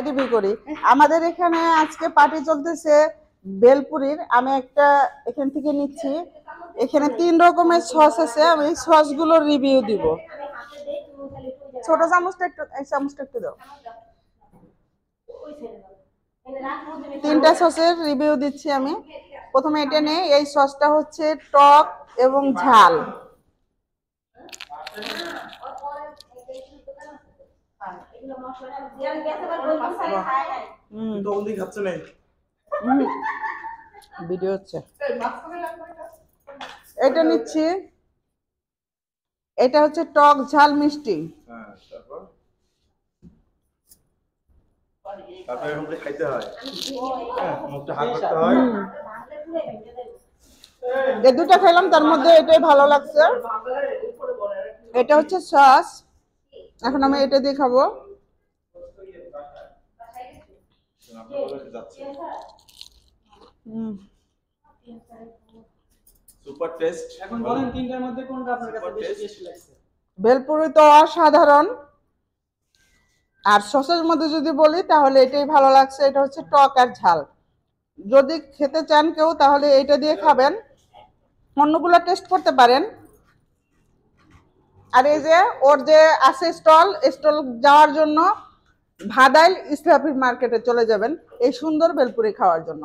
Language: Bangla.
রিভিউ করি। আমাদের এখানে আজকে পার্টি চলতেছে বেলপুরির। আমি একটা এখান থেকে নিচ্ছি। এখানে 3 রকমের সস আছে, আমি এই সসগুলোর রিভিউ দিব। ছোট চামচটা একটু, এই চামচটা একটু দাও। 3টা সসের রিভিউ দিচ্ছি আমি। প্রথমে এটা নেই, এই সসটা হচ্ছে টক এবং ঝাল। ভিডিও হচ্ছে, এটা নিচ্ছি। এটা হচ্ছে টক ঝাল মিষ্টি। এই দুটা খেলাম, তার মধ্যে এটাই ভালো লাগছে। এটা হচ্ছে সস, এখন আমি এটা দিয়ে খাবো। Super test. এখন বলেন তিনটার মধ্যে কোনটা আপনার কাছে বেশি টেস্টি লাগছে? ভেলপুরি তো অসাধারণ। আর সসের মধ্যে যদি বলি তাহলে এটাই ভালো লাগছে। এটা হচ্ছে টক আর ঝাল। যদি খেতে চান কেউ তাহলে এটা দিয়ে খাবেন, অন্যগুলো টেস্ট করতে পারেন। আর এই যে ওর যে আছে স্টল যাওয়ার জন্য ভাদাইল ইসলাফি মার্কেটে চলে যাবেন এই সুন্দর বেলপুরি খাওয়ার জন্য।